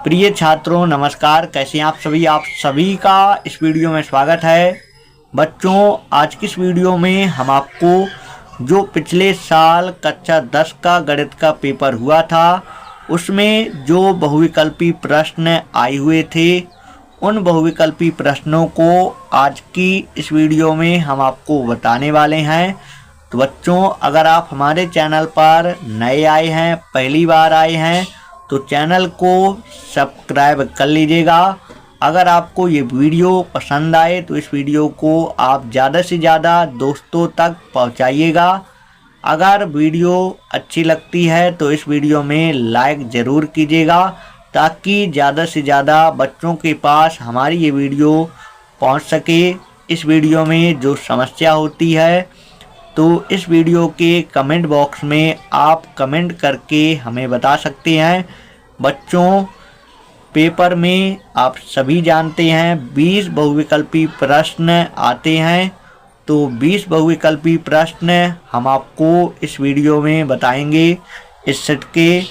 प्रिय छात्रों नमस्कार, कैसे हैं आप सभी का इस वीडियो में स्वागत है। बच्चों, आज की इस वीडियो में हम आपको जो पिछले साल कक्षा 10 का गणित का पेपर हुआ था उसमें जो बहुविकल्पी प्रश्न आए हुए थे उन बहुविकल्पी प्रश्नों को आज की इस वीडियो में हम आपको बताने वाले हैं। तो बच्चों, अगर आप हमारे चैनल पर नए आए हैं, पहली बार आए हैं, तो चैनल को सब्सक्राइब कर लीजिएगा। अगर आपको ये वीडियो पसंद आए तो इस वीडियो को आप ज़्यादा से ज़्यादा दोस्तों तक पहुंचाइएगा। अगर वीडियो अच्छी लगती है तो इस वीडियो में लाइक ज़रूर कीजिएगा ताकि ज़्यादा से ज़्यादा बच्चों के पास हमारी ये वीडियो पहुंच सके। इस वीडियो में जो समस्या होती है तो इस वीडियो के कमेंट बॉक्स में आप कमेंट करके हमें बता सकते हैं। बच्चों, पेपर में आप सभी जानते हैं 20 बहुविकल्पी प्रश्न आते हैं, तो 20 बहुविकल्पी प्रश्न हम आपको इस वीडियो में बताएंगे। इस सेट के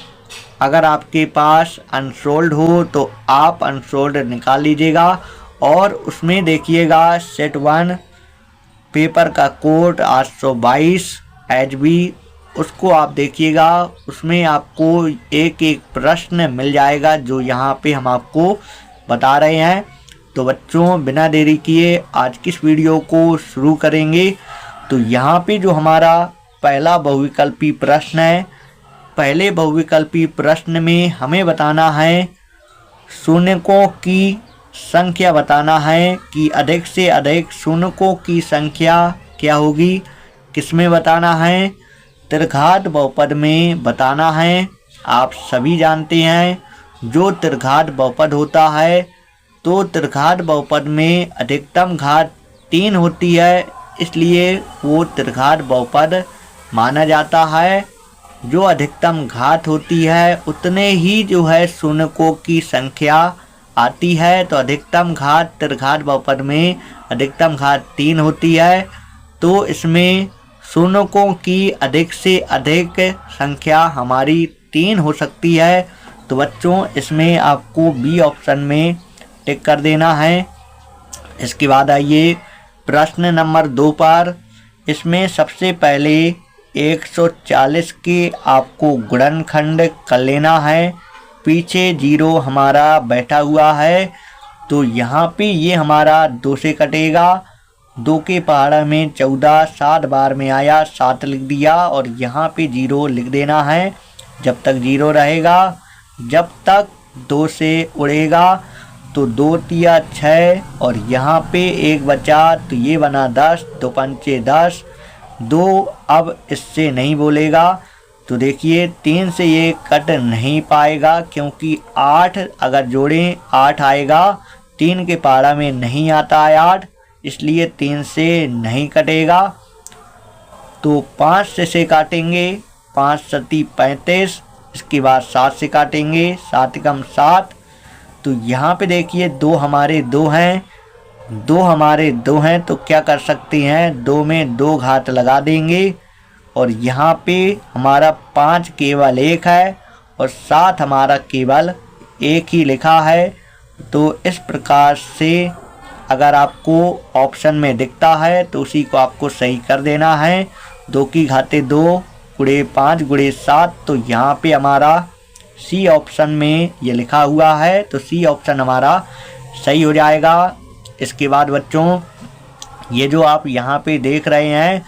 अगर आपके पास अनसोल्ड हो तो आप अनसोल्ड निकाल लीजिएगा और उसमें देखिएगा सेट 1 पेपर का कोड 822 HB उसको आप देखिएगा। उसमें आपको एक एक प्रश्न मिल जाएगा जो यहाँ पे हम आपको बता रहे हैं। तो बच्चों, बिना देरी किए आज की इस वीडियो को शुरू करेंगे। तो यहाँ पे जो हमारा पहला बहुविकल्पी प्रश्न है, पहले बहुविकल्पी प्रश्न में हमें बताना है शून्यकों की संख्या बताना है कि अधिक से अधिक शून्यकों की संख्या क्या होगी। किसमें बताना है? त्रिघात बहुपद में बताना है। आप सभी जानते हैं जो त्रिघात बहुपद होता है तो त्रिघात बहुपद में अधिकतम घात 3 होती है, इसलिए वो त्रिघात बहुपद माना जाता है। जो अधिकतम घात होती है उतने ही जो है शून्यकों की संख्या आती है। तो अधिकतम घात त्रिघात बहुपद में अधिकतम घात 3 होती है, तो इसमें शून्यकों की अधिक से अधिक संख्या हमारी 3 हो सकती है। तो बच्चों, इसमें आपको बी ऑप्शन में टिक कर देना है। इसके बाद आइए प्रश्न नंबर 2 पर। इसमें सबसे पहले 140 के आपको गुणनखंड कर लेना है। पीछे 0 हमारा बैठा हुआ है तो यहाँ पे ये हमारा 2 से कटेगा। 2 के पहाड़ा में 14 7 बार में आया, 7 लिख दिया और यहाँ पे 0 लिख देना है। जब तक 0 रहेगा, जब तक 2 से उड़ेगा तो 2 तिया 6 और यहाँ पे 1 बचा तो ये बना 10, 2 पंचे 10। 2 अब इससे नहीं बोलेगा तो देखिए 3 से ये कट नहीं पाएगा क्योंकि 8 अगर जोड़ें 8 आएगा। 3 के पहाड़ा में नहीं आता है 8, इसलिए 3 से नहीं कटेगा। तो 5 से काटेंगे, 5 सती 35। इसके बाद 7 से काटेंगे, 7 कम 7। तो यहाँ पे देखिए 2 हमारे 2 हैं, 2 हमारे 2 हैं तो क्या कर सकते हैं, 2 में 2 घात लगा देंगे और यहाँ पे हमारा 5 केवल 1 है और 7 हमारा केवल 1 ही लिखा है। तो इस प्रकार से अगर आपको ऑप्शन में दिखता है तो उसी को आपको सही कर देना है। 2 की घाते 2 गुणे 5 गुणे 7, तो यहाँ पे हमारा सी ऑप्शन में ये लिखा हुआ है, तो सी ऑप्शन हमारा सही हो जाएगा। इसके बाद बच्चों, ये जो आप यहाँ पे देख रहे हैं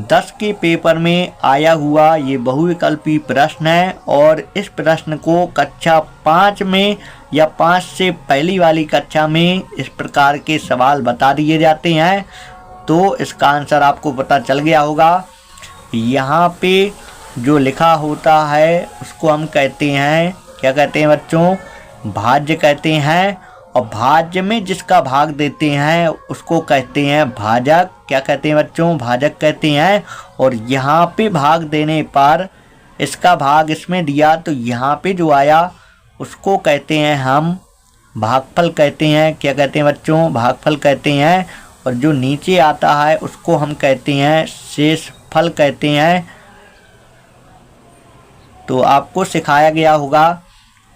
10 के पेपर में आया हुआ ये बहुविकल्पी प्रश्न है और इस प्रश्न को कक्षा 5 में या 5 से पहली वाली कक्षा में इस प्रकार के सवाल बता दिए जाते हैं। तो इसका आंसर आपको पता चल गया होगा। यहाँ पे जो लिखा होता है उसको हम कहते हैं, क्या कहते हैं बच्चों? भाज्य कहते हैं। और भाज्य में जिसका भाग देते हैं उसको कहते हैं भाजक। क्या कहते हैं बच्चों? भाजक कहते हैं। और यहाँ पे भाग देने पर इसका भाग इसमें दिया तो यहाँ पे जो आया उसको कहते हैं हम भागफल कहते हैं। क्या कहते हैं बच्चों? भागफल कहते हैं। और जो नीचे आता है उसको हम कहते हैं शेषफल कहते हैं। तो आपको सिखाया गया होगा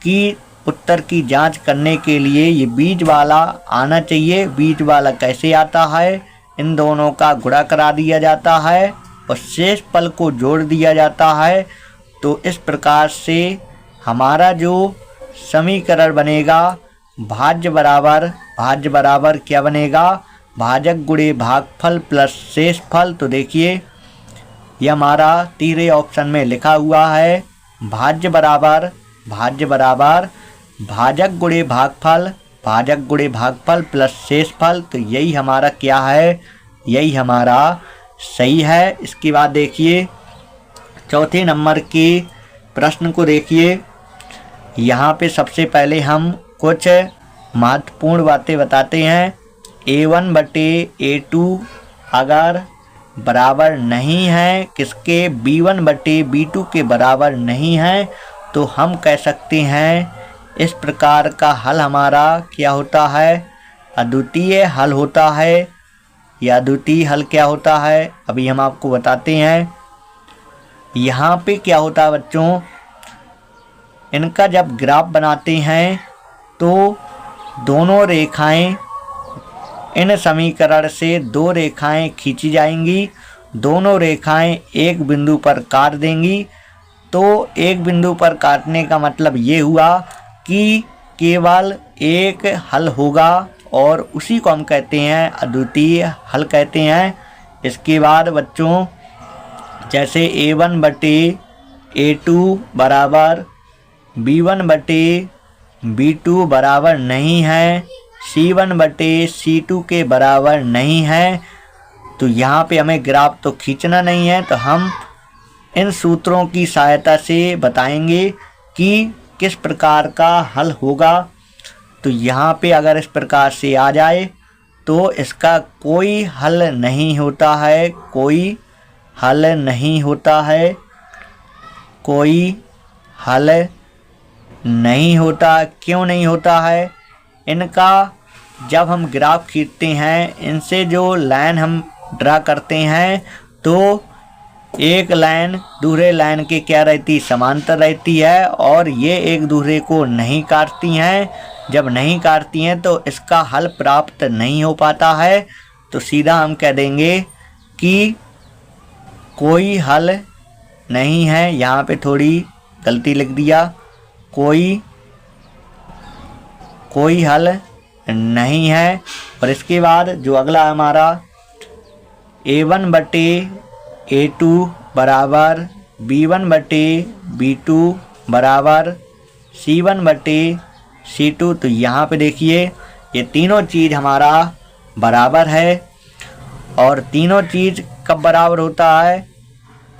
कि उत्तर की जांच करने के लिए ये बीच वाला आना चाहिए। बीच वाला कैसे आता है, इन दोनों का गुणा करा दिया जाता है और शेष फल को जोड़ दिया जाता है। तो इस प्रकार से हमारा जो समीकरण बनेगा भाज्य बराबर क्या बनेगा, भाजक गुणे भागफल प्लस शेषफल। तो देखिए ये हमारा तीसरे ऑप्शन में लिखा हुआ है, भाज्य बराबर भाजक गुणे भागफल प्लस शेषफल। तो यही हमारा क्या है, यही हमारा सही है। इसके बाद देखिए चौथे नंबर के प्रश्न को देखिए। यहाँ पे सबसे पहले हम कुछ महत्वपूर्ण बातें बताते हैं। A1 बटे A2 अगर बराबर नहीं है किसके, B1 बटे B2 के बराबर नहीं है, तो हम कह सकते हैं इस प्रकार का हल हमारा क्या होता है, अद्वितीय हल होता है। या अद्वितीय हल क्या होता है अभी हम आपको बताते हैं। यहाँ पे क्या होता है बच्चों, इनका जब ग्राफ बनाते हैं तो दोनों रेखाएं, इन समीकरण से दो रेखाएं खींची जाएंगी, दोनों रेखाएं एक बिंदु पर काट देंगी। तो एक बिंदु पर काटने का मतलब ये हुआ कि केवल एक हल होगा और उसी को हम कहते हैं अद्वितीय हल कहते हैं। इसके बाद बच्चों जैसे A1 बटे A2 बराबर B1 बटे B2 बराबर नहीं है, C1 बटे C2 के बराबर नहीं है, तो यहाँ पे हमें ग्राफ तो खींचना नहीं है, तो हम इन सूत्रों की सहायता से बताएंगे कि किस प्रकार का हल होगा। तो यहाँ पे अगर इस प्रकार से आ जाए तो इसका कोई हल नहीं होता है, कोई हल नहीं होता है, कोई हल नहीं होता। क्यों नहीं होता है, इनका जब हम ग्राफ खींचते हैं, इनसे जो लाइन हम ड्रा करते हैं, तो एक लाइन दूसरे लाइन के क्या रहती, समांतर रहती है और ये एक दूसरे को नहीं काटती हैं। जब नहीं काटती हैं तो इसका हल प्राप्त नहीं हो पाता है। तो सीधा हम कह देंगे कि कोई हल नहीं है। यहाँ पे थोड़ी गलती लिख दिया, कोई हल नहीं है। और इसके बाद जो अगला हमारा A1 बटे A2 बराबर B1 बटे B2 बराबर C1 बटे C2। तो यहाँ पे देखिए ये तीनों चीज़ हमारा बराबर है। और तीनों चीज़ कब बराबर होता है,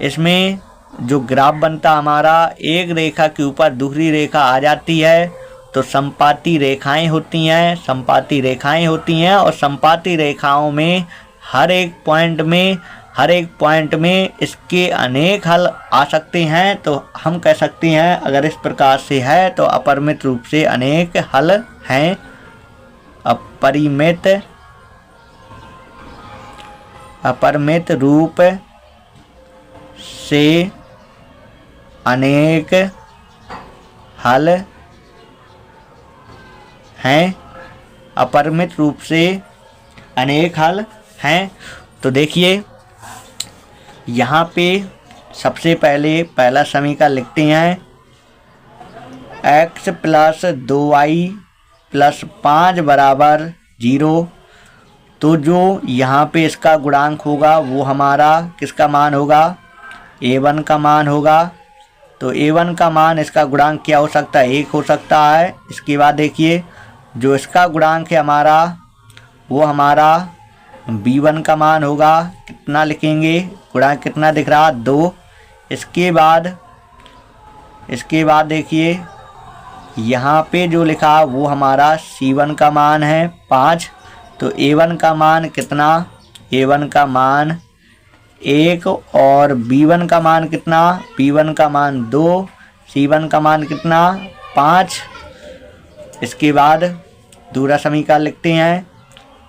इसमें जो ग्राफ बनता हमारा, एक रेखा के ऊपर दूसरी रेखा आ जाती है तो समपाती रेखाएं होती हैं, समपाती रेखाएं होती हैं। और समपाती रेखाओं में हर एक पॉइंट में इसके अनेक हल आ सकते हैं। तो हम कह सकते हैं अगर इस प्रकार से है तो अपरिमित रूप से अनेक हल हैं, अपरिमित रूप से अनेक हल हैं, अपरिमित रूप से अनेक हल हैं। तो देखिए यहाँ पे सबसे पहले पहला समीकरण लिखते हैं, x प्लस 2y प्लस 5 बराबर 0। तो जो यहाँ पे इसका गुणांक होगा वो हमारा किसका मान होगा, A1 का मान होगा। तो A1 का मान, इसका गुणांक क्या हो सकता है, 1 हो सकता है। इसके बाद देखिए जो इसका गुणांक है हमारा, वो हमारा B1 का मान होगा। कितना लिखेंगे, गुणांक कितना दिख रहा, 2। इसके बाद देखिए यहाँ पे जो लिखा वो हमारा C1 का मान है 5। तो A1 का मान कितना, A1 का मान 1 और B1 का मान कितना, B1 का मान 2, C1 का मान कितना, 5। इसके बाद दूसरा समीकरण लिखते हैं,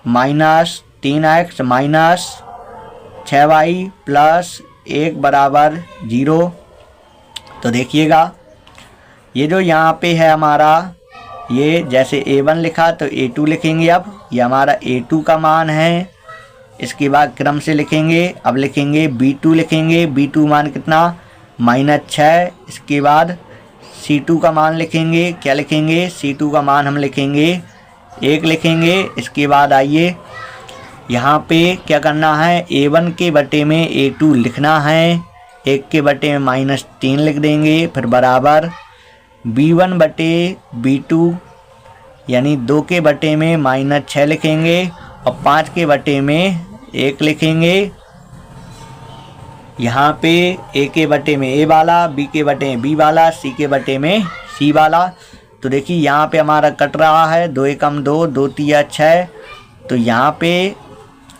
minus 3x minus 6y plus 1 बराबर 0। तो देखिएगा ये जो यहाँ पे है हमारा ये जैसे A1 लिखा तो A2 लिखेंगे। अब ये हमारा A2 का मान है। इसके बाद क्रम से लिखेंगे। अब लिखेंगे B2 लिखेंगे। B2 मान कितना, -6। इसके बाद C2 का मान लिखेंगे। क्या लिखेंगे, C2 का मान हम लिखेंगे 1 लिखेंगे। इसके बाद आइए यहाँ पे क्या करना है, A1 के बटे में A2 लिखना है। 1 के बटे में -3 लिख देंगे। फिर बराबर B1 बटे B2 यानी 2 के बटे में -6 लिखेंगे और 5 के बटे में 1 लिखेंगे। यहाँ पे A के बटे में A वाला, B के बटे में B वाला, C के बटे में C वाला। तो देखिए यहाँ पे हमारा कट रहा है 2 एकम 2, 2 तिया 6। तो यहाँ पे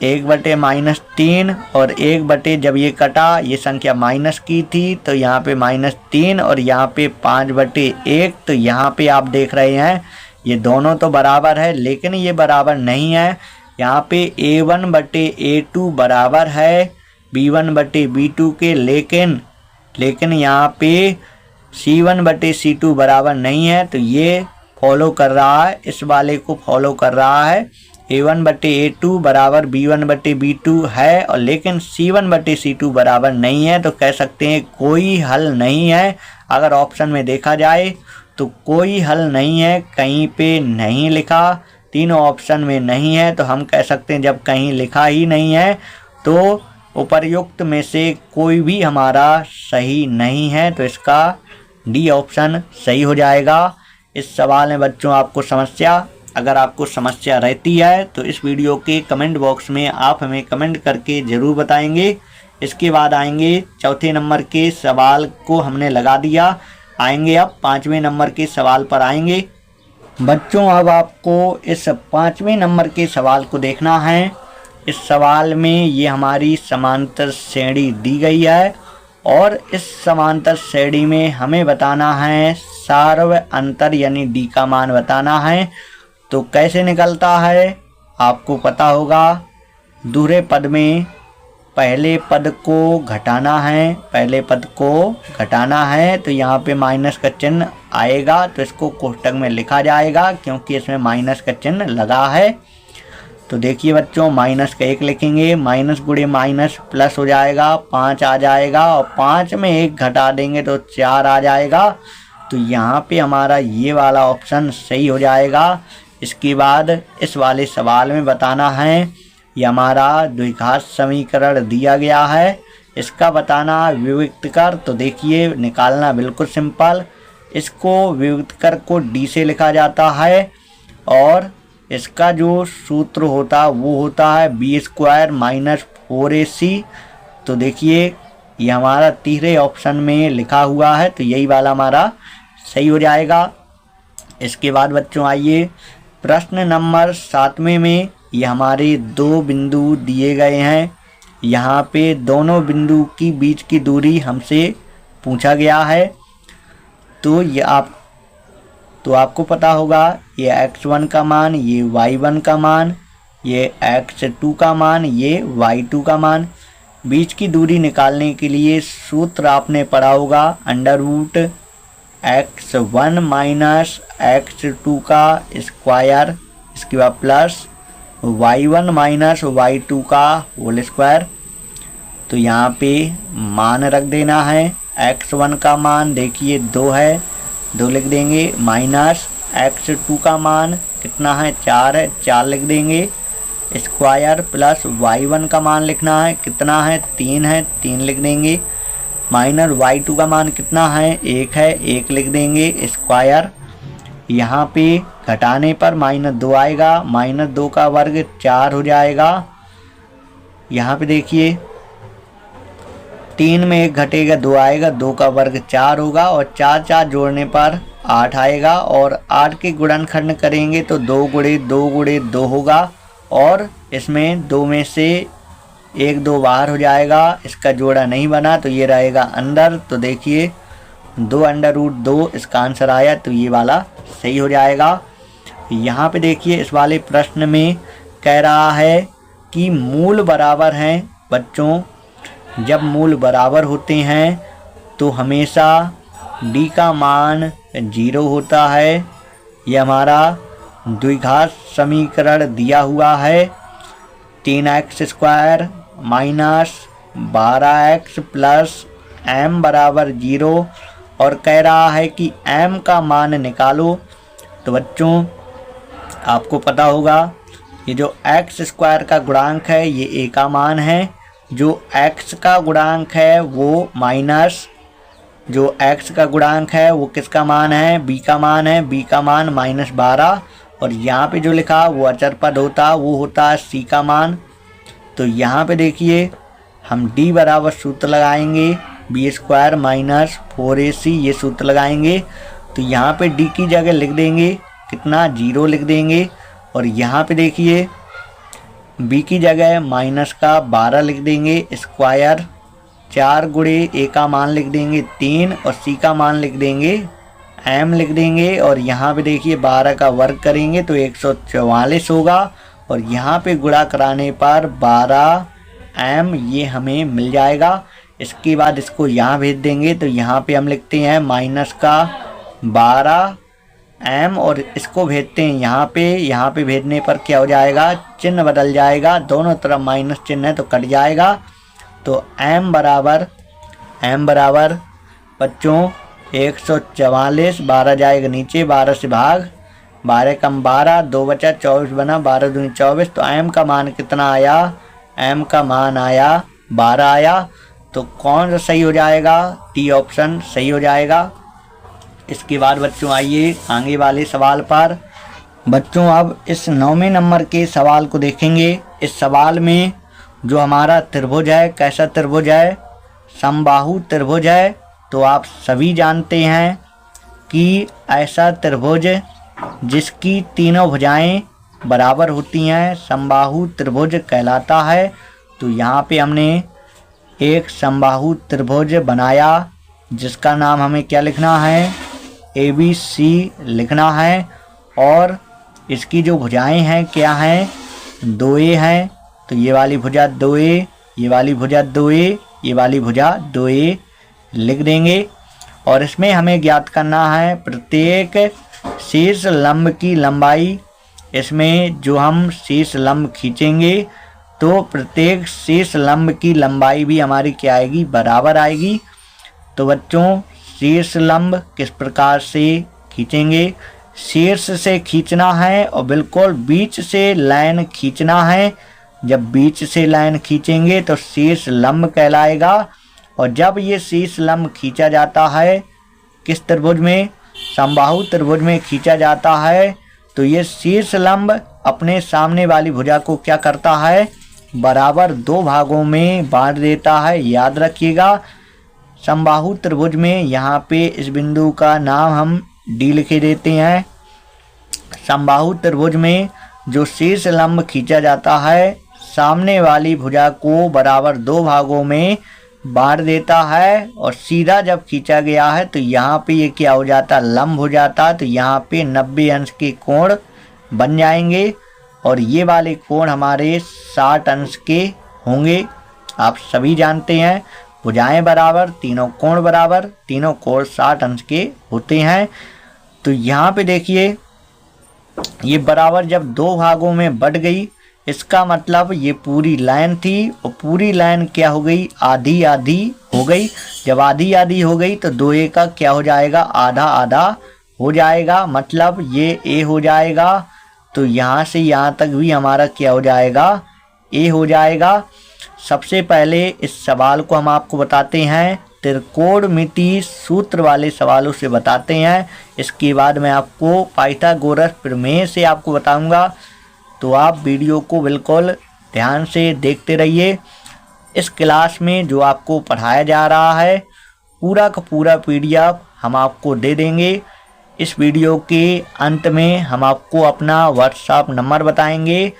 1 बटे -3 और 1 बटे, जब ये कटा ये संख्या माइनस की थी तो यहाँ पे -3 और यहाँ पे 5 बटे 1। तो यहाँ पे आप देख रहे हैं ये दोनों तो बराबर है, लेकिन ये बराबर नहीं है। यहाँ पे A1 बटे A2 बराबर है B1 बटे B2 के, लेकिन यहाँ पे C1 बटे C2 बराबर नहीं है। तो ये फॉलो कर रहा है, इस वाले को फॉलो कर रहा है। A1 बटे A2 बराबर B1 बटे B2 है और लेकिन C1 बटे C2 बराबर नहीं है। तो कह सकते हैं कोई हल नहीं है। अगर ऑप्शन में देखा जाए तो कोई हल नहीं है, कहीं पे नहीं लिखा, तीनों ऑप्शन में नहीं है। तो हम कह सकते हैं जब कहीं लिखा ही नहीं है तो उपर्युक्त में से कोई भी हमारा सही नहीं है। तो इसका डी ऑप्शन सही हो जाएगा। इस सवाल में बच्चों आपको समस्या, अगर आपको समस्या रहती है तो इस वीडियो के कमेंट बॉक्स में आप हमें कमेंट करके ज़रूर बताएंगे। इसके बाद आएंगे चौथे नंबर के सवाल को हमने लगा दिया। आएंगे अब 5वें नंबर के सवाल पर आएंगे। बच्चों अब आपको इस 5वें नंबर के सवाल को देखना है। इस सवाल में ये हमारी समांतर श्रेणी दी गई है और इस समांतर श्रेणी में हमें बताना है सार्व अंतर यानी डी का मान बताना है। तो कैसे निकलता है आपको पता होगा। दूसरे पद में पहले पद को घटाना है, पहले पद को घटाना है। तो यहाँ पे माइनस का चिन्ह आएगा तो इसको कोष्टक में लिखा जाएगा क्योंकि इसमें माइनस का चिन्ह लगा है। तो देखिए बच्चों माइनस का 1 लिखेंगे, माइनस गुणे माइनस प्लस हो जाएगा, 5 आ जाएगा और 5 में 1 घटा देंगे तो 4 आ जाएगा। तो यहाँ पे हमारा ये वाला ऑप्शन सही हो जाएगा। इसके बाद इस वाले सवाल में बताना है, ये हमारा द्विघात समीकरण दिया गया है, इसका बताना विविक्त कर। तो देखिए निकालना बिल्कुल सिंपल। इसको विविक्त कर को डी से लिखा जाता है और इसका जो सूत्र होता है वो होता है b² - 4ac। तो देखिए ये हमारा तीसरे ऑप्शन में लिखा हुआ है तो यही वाला हमारा सही हो जाएगा। इसके बाद बच्चों आइए प्रश्न नंबर 7वें में ये हमारे 2 बिंदु दिए गए हैं। यहाँ पे दोनों बिंदु की बीच की दूरी हमसे पूछा गया है। तो ये आपको पता होगा ये x1 का मान, ये y1 का मान, ये x2 का मान, ये y2 का मान। बीच की दूरी निकालने के लिए सूत्र आपने पढ़ा होगा √x1 - x2 का स्क्वायर, इसके बाद प्लस y1 - y2 का होल स्क्वायर। तो यहाँ पे मान रख देना है। x1 का मान देखिए 2 है, 2 लिख देंगे, माइनस x2 का मान कितना है 4 है, 4 लिख देंगे, स्क्वायर प्लस y1 का मान लिखना है कितना है 3 है, 3 लिख देंगे, माइनस y2 का मान कितना है 1 है, 1 लिख देंगे, स्क्वायर। यहाँ पे घटाने पर -2 आएगा, -2 का वर्ग 4 हो जाएगा। यहाँ पे देखिए 3 में 1 घटेगा 2 आएगा, 2 का वर्ग 4 होगा और 4 4 जोड़ने पर 8 आएगा और 8 के गुणनखंड करेंगे तो 2 गुणे 2 गुणे 2 होगा और इसमें 2 में से 1 2 बाहर हो जाएगा, इसका जोड़ा नहीं बना तो ये रहेगा अंदर। तो देखिए 2√2 इसका आंसर आया तो ये वाला सही हो जाएगा। यहाँ पे देखिए इस वाले प्रश्न में कह रहा है कि मूल बराबर हैं। बच्चों जब मूल बराबर होते हैं तो हमेशा d का मान 0 होता है ये हमारा द्विघात समीकरण दिया हुआ है 3x² minus 12x plus m बराबर 0 और कह रहा है कि m का मान निकालो। तो बच्चों आपको पता होगा ये जो x² का गुणांक है ये a का मान है, जो x का गुणांक है वो माइनस जो x का गुणांक है वो किसका मान है, b का मान है, b का मान -12 और यहाँ पे जो लिखा वो अचर पद होता वो होता है c का मान। तो यहाँ पे देखिए हम d बराबर सूत्र लगाएंगे b² माइनस 4ac ये सूत्र लगाएंगे। तो यहाँ पे d की जगह लिख देंगे कितना 0 लिख देंगे और यहाँ पे देखिए b की जगह माइनस का 12 लिख देंगे स्क्वायर 4 गुणे a का मान लिख देंगे 3 और c का मान लिख देंगे m लिख देंगे और यहाँ पे देखिए 12 का वर्ग करेंगे तो 144 होगा और यहाँ पे गुणा कराने पर 12m ये हमें मिल जाएगा। इसके बाद इसको यहाँ भेज देंगे तो यहाँ पे हम लिखते हैं माइनस का 12m और इसको भेजते हैं यहाँ पे भेजने पर क्या हो जाएगा, चिन्ह बदल जाएगा, दोनों तरफ माइनस चिन्ह है तो कट जाएगा। तो m बराबर बच्चों 144, 12 जाएगा नीचे, 12 से भाग 12 कम 12 2 बचा 24 बना 12 दूनी 24। तो m का मान कितना आया, m का मान आया 12 आया। तो कौन सा सही हो जाएगा, डी ऑप्शन सही हो जाएगा। इसके बाद बच्चों आइए आगे वाले सवाल पर। बच्चों अब इस 9वें नंबर के सवाल को देखेंगे। इस सवाल में जो हमारा त्रिभुज है कैसा त्रिभुज है, समबाहु त्रिभुज है। तो आप सभी जानते हैं कि ऐसा त्रिभुज जिसकी तीनों भुजाएं बराबर होती हैं समबाहु त्रिभुज कहलाता है। तो यहाँ पे हमने एक समबाहु त्रिभुज बनाया जिसका नाम हमें क्या लिखना है, ABC लिखना है और इसकी जो भुजाएं हैं क्या हैं, 2a हैं। तो ये वाली भुजा 2a, ये वाली भुजा 2a, ये वाली भुजा 2a लिख देंगे। और इसमें हमें ज्ञात करना है प्रत्येक शीर्ष लंब की लंबाई। इसमें जो हम शीर्ष लंब खींचेंगे तो प्रत्येक शीर्ष लंब की लंबाई भी हमारी क्या आएगी, बराबर आएगी। तो बच्चों शीर्ष लंब किस प्रकार से खींचेंगे, शीर्ष से खींचना है और बिल्कुल बीच से लाइन खींचना है। जब बीच से लाइन खींचेंगे तो शीर्ष लंब कहलाएगा। और जब ये शीर्ष लंब खींचा जाता है किस त्रिभुज में, समबाहु त्रिभुज में खींचा जाता है तो ये शीर्ष लंब अपने सामने वाली भुजा को क्या करता है, बराबर 2 भागों में बांट देता है। याद रखिएगा समबाहु त्रिभुज में यहाँ पे इस बिंदु का नाम हम D लिखे देते हैं। समबाहु त्रिभुज में जो शीर्ष लंब खींचा जाता है सामने वाली भुजा को बराबर 2 भागों में बांट देता है और सीधा जब खींचा गया है तो यहाँ पे ये क्या हो जाता, लंब हो जाता। तो यहाँ पे 90 अंश के कोण बन जाएंगे और ये वाले कोण हमारे 60 अंश के होंगे। आप सभी जानते हैं भुजाएं बराबर तीनों कोण बराबर, तीनों कोण 60 अंश के होते हैं। तो यहाँ पे देखिए ये बराबर जब 2 भागों में बट गई इसका मतलब ये पूरी लाइन थी और पूरी लाइन क्या हो गई, आधी आधी हो गई। जब आधी आधी हो गई तो 2a का क्या हो जाएगा, आधा आधा हो जाएगा, मतलब ये a हो जाएगा। तो यहाँ से यहाँ तक भी हमारा क्या हो जाएगा, a हो जाएगा। सबसे पहले इस सवाल को हम आपको बताते हैं, त्रिकोणमिति सूत्र वाले सवालों से बताते हैं। इसके बाद मैं आपको पाइथागोरस प्रमेय से आपको बताऊंगा। तो आप वीडियो को बिल्कुल ध्यान से देखते रहिए। इस क्लास में जो आपको पढ़ाया जा रहा है पूरा का पूरा PDF हम आपको दे देंगे। इस वीडियो के अंत में हम आपको अपना व्हाट्सएप नंबर बताएंगे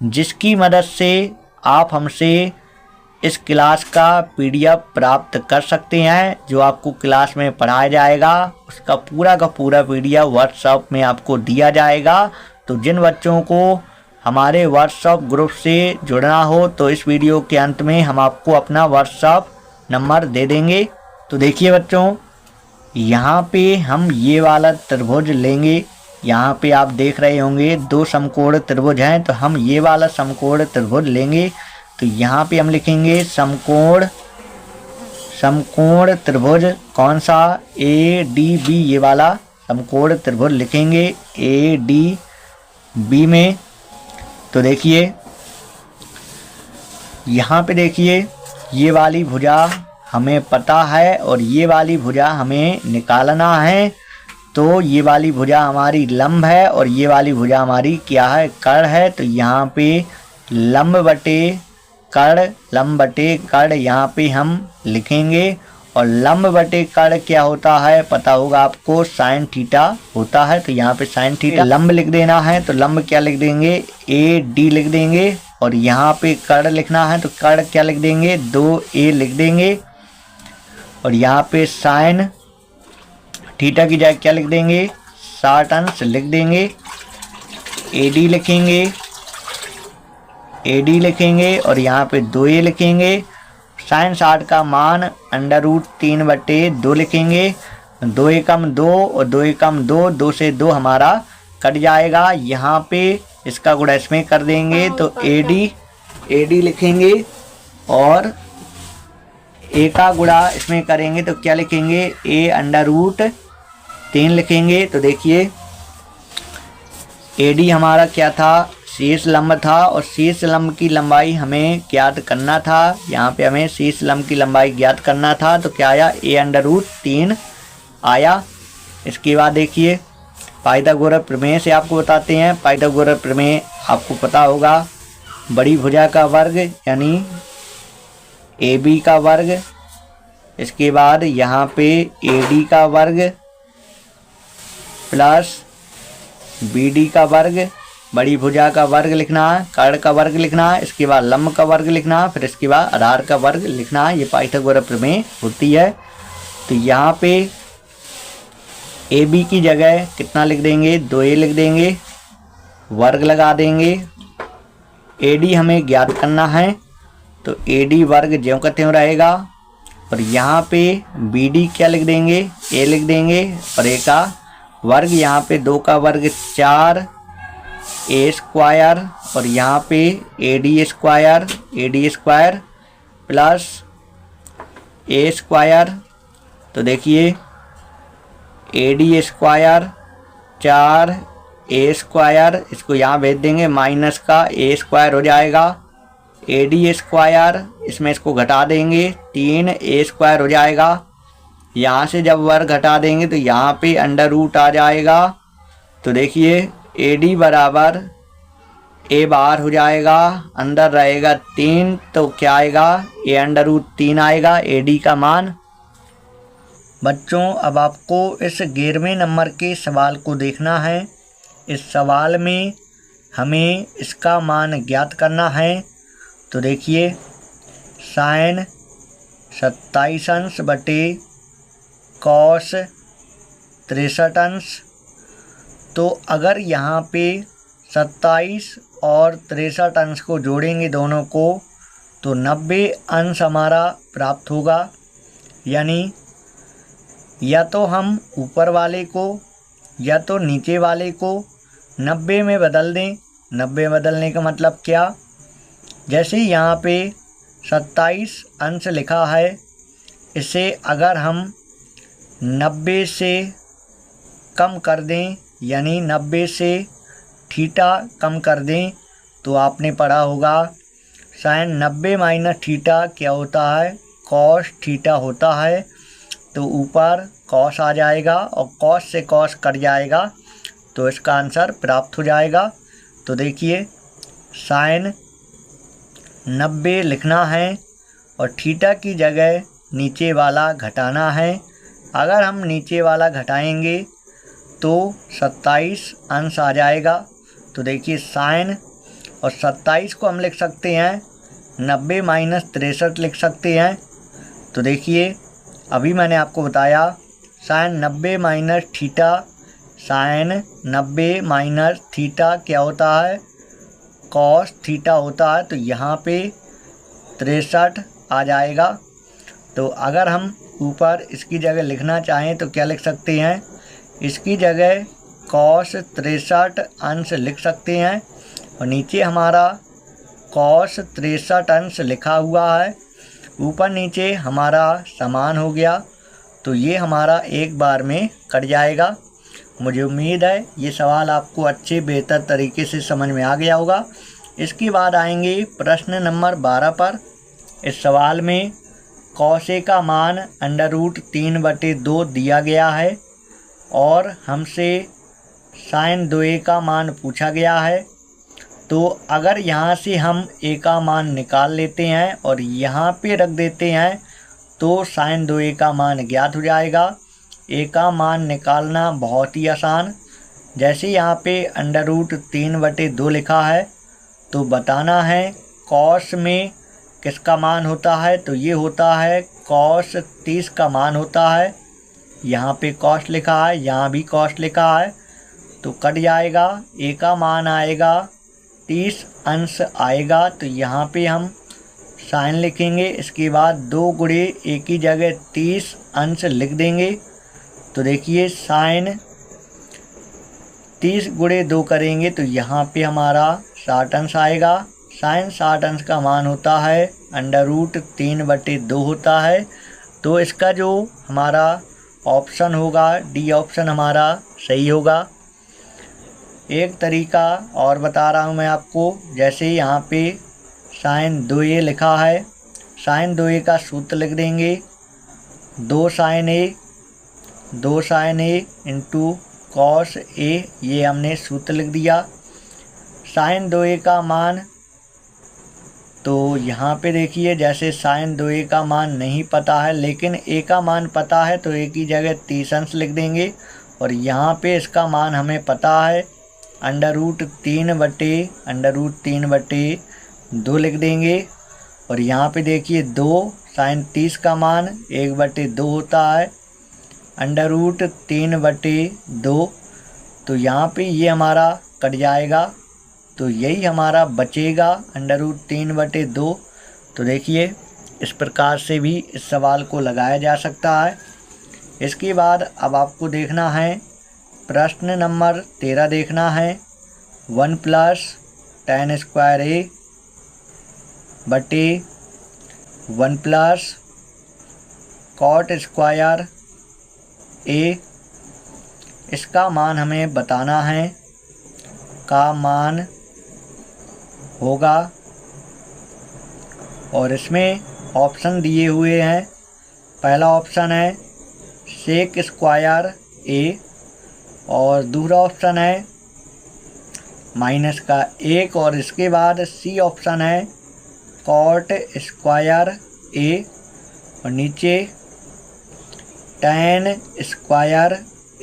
जिसकी मदद से आप हमसे इस क्लास का PDF प्राप्त कर सकते हैं। जो आपको क्लास में पढ़ाया जाएगा उसका पूरा का पूरा PDF व्हाट्सएप में आपको दिया जाएगा। तो जिन बच्चों को हमारे व्हाट्सएप ग्रुप से जुड़ना हो तो इस वीडियो के अंत में हम आपको अपना व्हाट्सएप नंबर दे देंगे। तो देखिए बच्चों यहाँ पे हम ये वाला त्रिभुज लेंगे यहाँ पे आप देख रहे होंगे दो समकोण त्रिभुज हैं, तो हम ये वाला समकोण त्रिभुज लेंगे। तो यहाँ पे हम लिखेंगे समकोण त्रिभुज कौन सा, ADB, ये वाला समकोण त्रिभुज लिखेंगे ADB में। तो देखिए यहाँ पे देखिए ये वाली भुजा हमें पता है और ये वाली भुजा हमें निकालना है। तो ये वाली भुजा हमारी लंब है और ये वाली भुजा हमारी क्या है, कर्ण है। तो यहाँ पे लंब बटे कर्ण यहाँ पे हम लिखेंगे। और लंब बटे कर्ण क्या होता है पता होगा आपको, साइन थीटा होता है। तो यहाँ पे साइन थीटा लंब लिख देना है। तो लंब क्या लिख देंगे, AD लिख देंगे। और यहाँ पे कर्ण लिखना है तो कर्ण क्या लिख देंगे, 2A लिख देंगे। और यहाँ पे साइन थीटा की जगह क्या लिख देंगे, 60 अंश लिख देंगे। AD लिखेंगे और यहाँ पे 2A लिखेंगे। साइन 60 का मान √3/2 लिखेंगे। 2 एकम 2 और 2 एकम 2, 2 से 2 हमारा कट जाएगा। यहाँ पे इसका गुणा इसमें कर देंगे तो AD लिखेंगे और A का गुणा इसमें करेंगे तो क्या लिखेंगे, A√3 लिखेंगे। तो देखिए AD हमारा क्या था, शीर्ष लंब था और शीर्ष लंब की लंबाई हमें ज्ञात करना था। यहाँ पे हमें शीर्ष लंब की लंबाई ज्ञात करना था। तो क्या आया, A√3 आया। इसके बाद देखिए पाइथागोरस प्रमेय से आपको बताते हैं। पाइथागोरस प्रमेय आपको पता होगा, बड़ी भुजा का वर्ग यानी AB का वर्ग, इसके बाद यहाँ पे AD का वर्ग प्लस BD का वर्ग, बड़ी भुजा का वर्ग लिखना है, कर्ण का वर्ग लिखना है, इसके बाद लंब का वर्ग लिखना है, फिर इसके बाद आधार का वर्ग लिखना है। ये पाइथागोरस प्रमेय होती है। तो यहाँ पे AB की जगह कितना लिख देंगे, 2A लिख देंगे, वर्ग लगा देंगे। AD हमें ज्ञात करना है तो AD वर्ग ज्यों का त्यों रहेगा। और यहाँ पे BD क्या लिख देंगे, A लिख देंगे और A का वर्ग, यहाँ पे 2 का वर्ग 4A² और यहाँ पे AD² प्लस A²। तो देखिए AD² 4A², इसको यहाँ भेज देंगे, माइनस का A² हो जाएगा। AD², इसमें इसको घटा देंगे, 3A² हो जाएगा। यहाँ से जब वर्ग घटा देंगे तो यहाँ पे अंडर रूट आ जाएगा। तो देखिए AD बराबर A बाहर हो जाएगा, अंदर रहेगा 3, तो क्या आएगा, A√3 आएगा AD का मान। बच्चों अब आपको इस 11वें नंबर के सवाल को देखना है। इस सवाल में हमें इसका मान ज्ञात करना है। तो देखिए साइन 27 अंश बटे कॉस 63 अंश। तो अगर यहाँ पे 27 और 63 अंश को जोड़ेंगे दोनों को तो 90 अंश हमारा प्राप्त होगा। यानी या तो हम ऊपर वाले को या तो नीचे वाले को 90 में बदल दें। 90 बदलने का मतलब क्या, जैसे यहाँ पे 27 अंश लिखा है, इसे अगर हम 90 से कम कर दें यानी 90 से थीटा कम कर दें तो आपने पढ़ा होगा साइन 90 माइनस थीटा क्या होता है, कॉस थीटा होता है। तो ऊपर कॉस आ जाएगा और कॉस से कॉस कट जाएगा तो इसका आंसर प्राप्त हो जाएगा। तो देखिए साइन 90 लिखना है और थीटा की जगह नीचे वाला घटाना है। अगर हम नीचे वाला घटाएंगे तो 27 अंश आ जाएगा। तो देखिए साइन और 27 को हम लिख सकते हैं 90 माइनस 63 लिख सकते हैं। तो देखिए अभी मैंने आपको बताया sine 90 minus theta, sine 90 minus theta क्या होता है, कॉस थीटा होता है। तो यहाँ पे 63 आ जाएगा। तो अगर हम ऊपर इसकी जगह लिखना चाहें तो क्या लिख सकते हैं, इसकी जगह कॉस 63 अंश लिख सकते हैं और नीचे हमारा कॉस 63 अंश लिखा हुआ है, ऊपर नीचे हमारा समान हो गया। तो ये हमारा एक बार में कट जाएगा। मुझे उम्मीद है ये सवाल आपको अच्छे बेहतर तरीके से समझ में आ गया होगा। इसके बाद आएंगे प्रश्न नंबर 12 पर। इस सवाल में कॉस ए का मान √3/2 दिया गया है और हमसे साइन 2a का मान पूछा गया है। तो अगर यहाँ से हम a का मान निकाल लेते हैं और यहाँ पे रख देते हैं तो साइन 2a का मान ज्ञात हो जाएगा। a का मान निकालना बहुत ही आसान। जैसे यहाँ पे √3/2 लिखा है तो बताना है कॉस में किसका मान होता है, तो ये होता है कॉस 30 का मान होता है। यहाँ पे कॉस लिखा है, यहाँ भी कॉस लिखा है, तो कट जाएगा। a का मान आएगा 30 अंश आएगा, तो यहाँ पे हम साइन लिखेंगे। इसके बाद 2 गुणे a की जगह 30 अंश लिख देंगे। तो देखिए साइन 30 गुणे 2 करेंगे तो यहाँ पे हमारा 60 अंश आएगा। साइन 60 अंश का मान होता है √3/2 होता है। तो इसका जो हमारा ऑप्शन होगा डी ऑप्शन हमारा सही होगा। एक तरीका और बता रहा हूँ मैं आपको। जैसे यहाँ पे साइन 2a लिखा है, साइन 2a का सूत्र लिख देंगे 2 sine a into cos a, ये हमने सूत्र लिख दिया। साइन 2a का मान, तो यहाँ पे देखिए जैसे साइन 2a का मान नहीं पता है लेकिन a का मान पता है तो a की जगह 30 अंश लिख देंगे और यहाँ पे इसका मान हमें पता है √3/2 लिख देंगे। और यहाँ पे देखिए 2 साइन 30 का मान 1/2 होता है √3/2, तो यहाँ पे ये हमारा कट जाएगा। तो यही हमारा बचेगा √3/2। तो देखिए इस प्रकार से भी इस सवाल को लगाया जा सकता है। इसके बाद अब आपको देखना है प्रश्न नंबर 13 देखना है। 1 + tan² a बटे 1 + cot² a, इसका मान हमें बताना है। का मान होगा और इसमें ऑप्शन दिए हुए हैं। पहला ऑप्शन है sec² a और दूसरा ऑप्शन है -1 और इसके बाद सी ऑप्शन है cot² a और नीचे tan²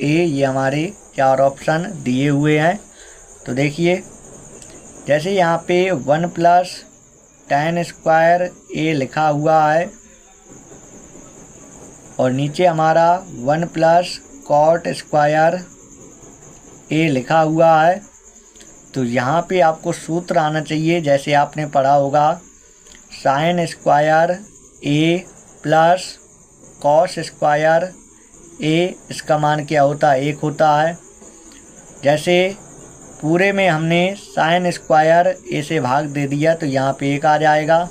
a, ये हमारे 4 ऑप्शन दिए हुए हैं। तो देखिए जैसे यहाँ पे 1 + tan² a लिखा हुआ है और नीचे हमारा 1 + cot² a लिखा हुआ है, तो यहाँ पे आपको सूत्र आना चाहिए। जैसे आपने पढ़ा होगा sin² a + cos² a, इसका मान क्या होता है 1 होता है। जैसे पूरे में हमने sin² a से भाग दे दिया तो यहाँ पे 1 आ जाएगा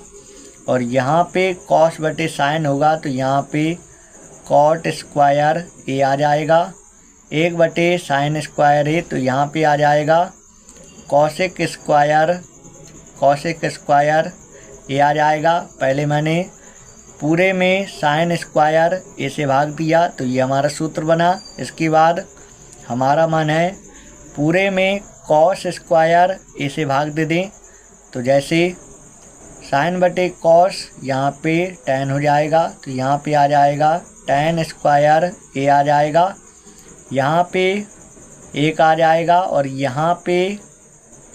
और यहाँ पे cos बटे sin होगा तो यहाँ पे cot² a आ जाएगा। 1 बटे sin² a, तो यहाँ पे आ जाएगा cosec² a आ जाएगा। पहले मैंने पूरे में sin² a से भाग दिया तो ये हमारा सूत्र बना। इसके बाद हमारा मान है पूरे में cos² a से भाग दे दें, तो जैसे sin बटे cos यहाँ पे tan हो जाएगा तो यहाँ पे आ जाएगा tan² a आ जाएगा। यहाँ पे 1 आ जाएगा और यहाँ पे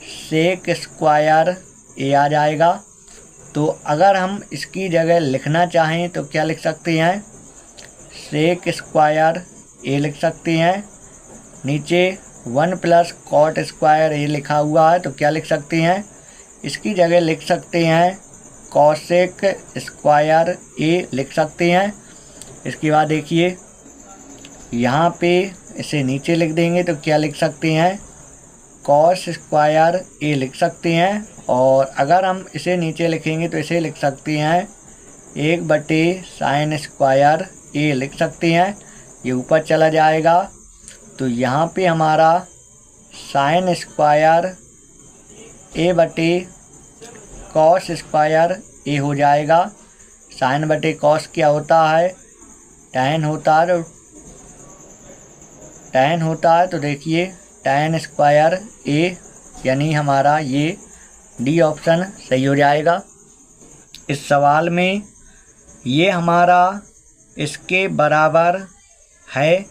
sec² a आ जाएगा। तो अगर हम इसकी जगह लिखना चाहें तो क्या लिख सकते हैं, sec² a लिख सकते हैं। नीचे 1 + cot² a लिखा हुआ है तो क्या लिख सकते हैं, इसकी जगह लिख सकते हैं cosec² a लिख सकते हैं। इसके बाद देखिए यहाँ पे इसे नीचे लिख देंगे तो क्या लिख सकते हैं, कॉस स्क्वायर ए लिख सकते हैं। और अगर हम इसे नीचे लिखेंगे तो इसे लिख सकते हैं 1/sin स्क्वायर ए लिख सकते हैं। ये ऊपर चला जाएगा तो यहाँ पे हमारा साइन स्क्वायर ए बटे कॉस स्क्वायर ए हो जाएगा। साइन बटे कॉस क्या होता है, टैन होता है तो देखिए टैन स्क्वायर ए, यानी हमारा ये डी ऑप्शन सही हो जाएगा। इस सवाल में ये हमारा इसके बराबर है,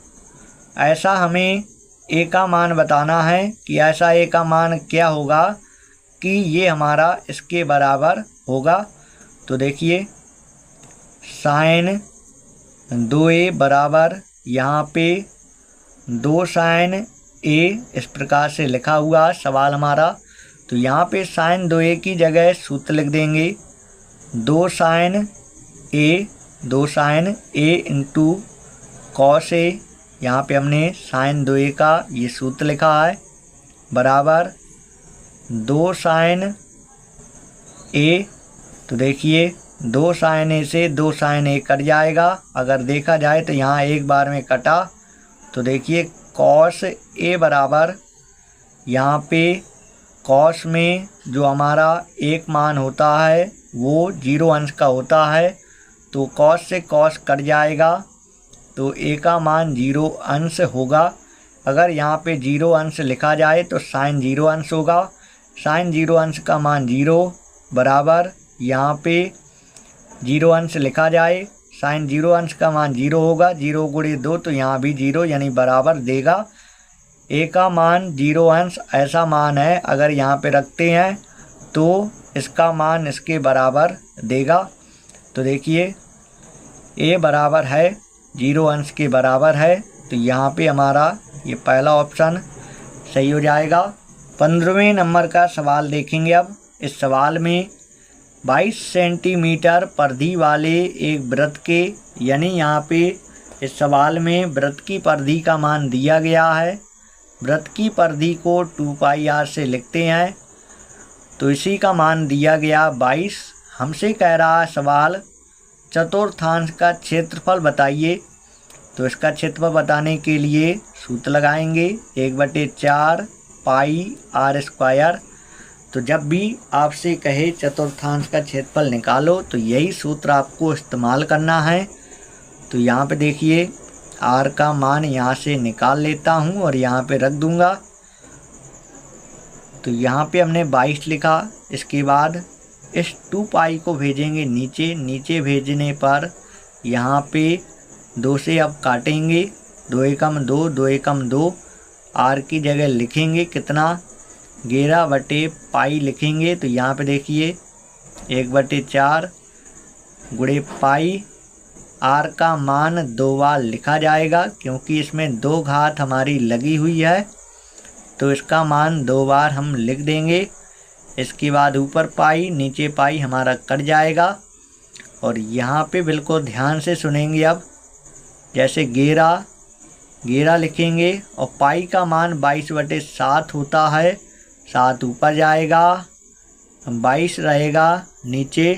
ऐसा हमें ए का मान बताना है कि ऐसा ए का मान क्या होगा कि ये हमारा इसके बराबर होगा। तो देखिए साइन 2a बराबर यहाँ पे 2 साइन ए इस प्रकार से लिखा हुआ सवाल हमारा। तो यहाँ पे साइन 2a की जगह सूत्र लिख देंगे 2 sign A into cos A. यहाँ पे हमने साइन 2a का ये सूत्र लिखा है बराबर 2 साइन ए। तो देखिए 2 साइन ए से 2 साइन ए कट जाएगा। अगर देखा जाए तो यहाँ एक बार में कटा तो देखिए कॉस ए बराबर यहाँ पे कॉस में जो हमारा एक मान होता है वो 0 अंश का होता है, तो कॉस से कॉस कट जाएगा तो ए का मान 0 अंश होगा। अगर यहाँ पे 0 अंश लिखा जाए तो साइन 0 अंश होगा। साइन 0 अंश का मान 0 बराबर यहाँ पे 0 अंश लिखा जाए, साइन 0 अंश का मान 0 होगा। 0 गुणे 2 तो यहाँ भी 0 यानी बराबर देगा। ए का मान 0 अंश ऐसा मान है, अगर यहाँ पे रखते हैं तो इसका मान इसके बराबर देगा। तो देखिए ए बराबर है 0 अंश के बराबर है, तो यहाँ पे हमारा ये पहला ऑप्शन सही हो जाएगा। 15वें नंबर का सवाल देखेंगे। अब इस सवाल में 22 सेंटीमीटर परिधि वाले एक वृत्त के, यानी यहाँ पे इस सवाल में वृत्त की परिधि का मान दिया गया है। वृत्त की परिधि को 2πr से लिखते हैं, तो इसी का मान दिया गया 22। हमसे कह रहा है सवाल चतुर्थांश का क्षेत्रफल बताइए। तो इसका क्षेत्रफल बताने के लिए सूत्र लगाएंगे 1/4 पाई आर स्क्वायर। तो जब भी आपसे कहे चतुर्थांश का क्षेत्रफल निकालो तो यही सूत्र आपको इस्तेमाल करना है। तो यहाँ पे देखिए आर का मान यहाँ से निकाल लेता हूँ और यहाँ पे रख दूँगा। तो यहाँ पे हमने 22 लिखा। इसके बाद इस 2π को भेजेंगे नीचे भेजने पर यहाँ पे 2 से अब काटेंगे, 2 एकम 2, 2 एकम 2। आर की जगह लिखेंगे कितना 11/π लिखेंगे। तो यहाँ पे देखिए 1/4 गुणे पाई। आर का मान 2 बार लिखा जाएगा क्योंकि इसमें 2 घात हमारी लगी हुई है, तो इसका मान 2 बार हम लिख देंगे। इसके बाद ऊपर पाई नीचे पाई हमारा कट जाएगा। और यहाँ पे बिल्कुल ध्यान से सुनेंगे। अब जैसे 11 लिखेंगे और पाई का मान 22/7 होता है, 7 ऊपर जाएगा 22 रहेगा नीचे।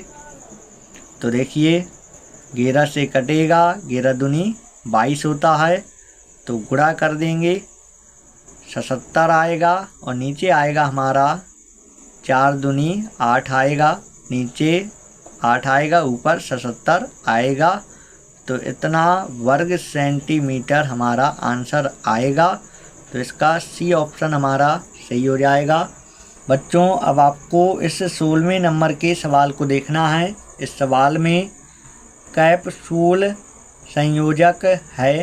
तो देखिए 11 से कटेगा, 11 दूनी 22 होता है, तो गुणा कर देंगे 77 आएगा। और नीचे आएगा हमारा 4 दूनी 8 आएगा, नीचे 8 आएगा ऊपर 77 आएगा। तो इतना वर्ग सेंटीमीटर हमारा आंसर आएगा। तो इसका सी ऑप्शन हमारा सही हो जाएगा। बच्चों अब आपको इस 16वें नंबर के सवाल को देखना है। इस सवाल में कैप्सूल संयोजक है।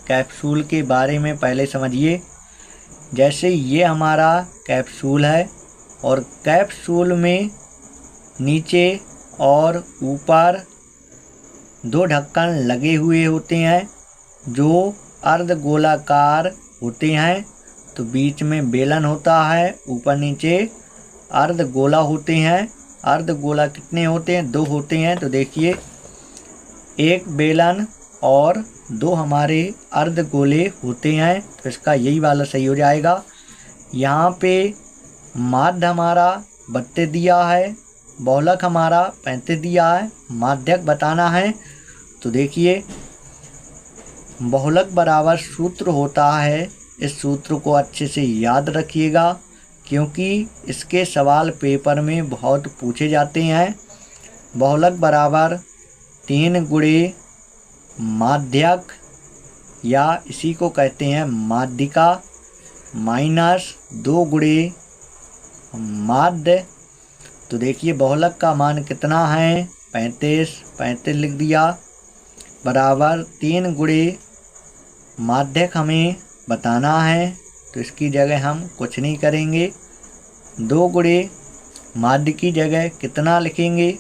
कैप्सूल के बारे में पहले समझिए। जैसे ये हमारा कैप्सूल है और कैप्सूल में नीचे और ऊपर 2 ढक्कन लगे हुए होते हैं जो अर्धगोलाकार होते हैं। तो बीच में बेलन होता है, ऊपर नीचे अर्धगोला होते हैं। अर्धगोला कितने होते हैं? 2 होते हैं। तो देखिए एक बेलन और दो हमारे अर्धगोले होते हैं, तो इसका यही वाला सही हो जाएगा। यहाँ पे माध्य हमारा 32 दिया है, बहुलक हमारा 35 दिया है, माध्यक बताना है। तो देखिए बहुलक बराबर सूत्र होता है, इस सूत्र को अच्छे से याद रखिएगा क्योंकि इसके सवाल पेपर में बहुत पूछे जाते हैं। बहुलक बराबर 3 गुणे माध्यक या इसी को कहते हैं माध्यिका माइनस 2 गुणे माध्य। तो देखिए बहुलक का मान कितना है 35 लिख दिया, बराबर 3 गुणे माध्यक हमें बताना है। तो इसकी जगह हम कुछ नहीं करेंगे, 2 गुणे माध्य की जगह कितना लिखेंगे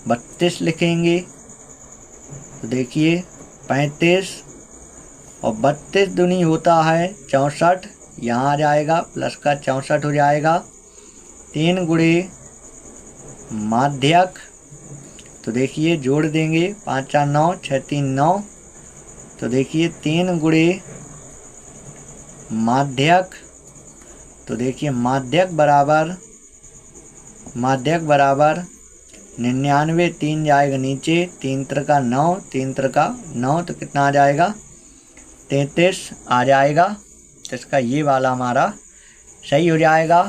32 लिखेंगे। तो देखिए 35 और 32 दूनी होता है 64, यहाँ आ जाएगा प्लस का 64 हो जाएगा। 3 गुणे माध्यक, तो देखिए जोड़ देंगे 5 4 9 6 3 9। तो देखिए 3 गुणे माध्यक, तो देखिए माध्यक बराबर 99, 3 जाएगा नीचे, 3 त्रिका 9, 3 त्रिका 9, तो कितना आ जाएगा 33 आ जाएगा। तो इसका ये वाला हमारा सही हो जाएगा।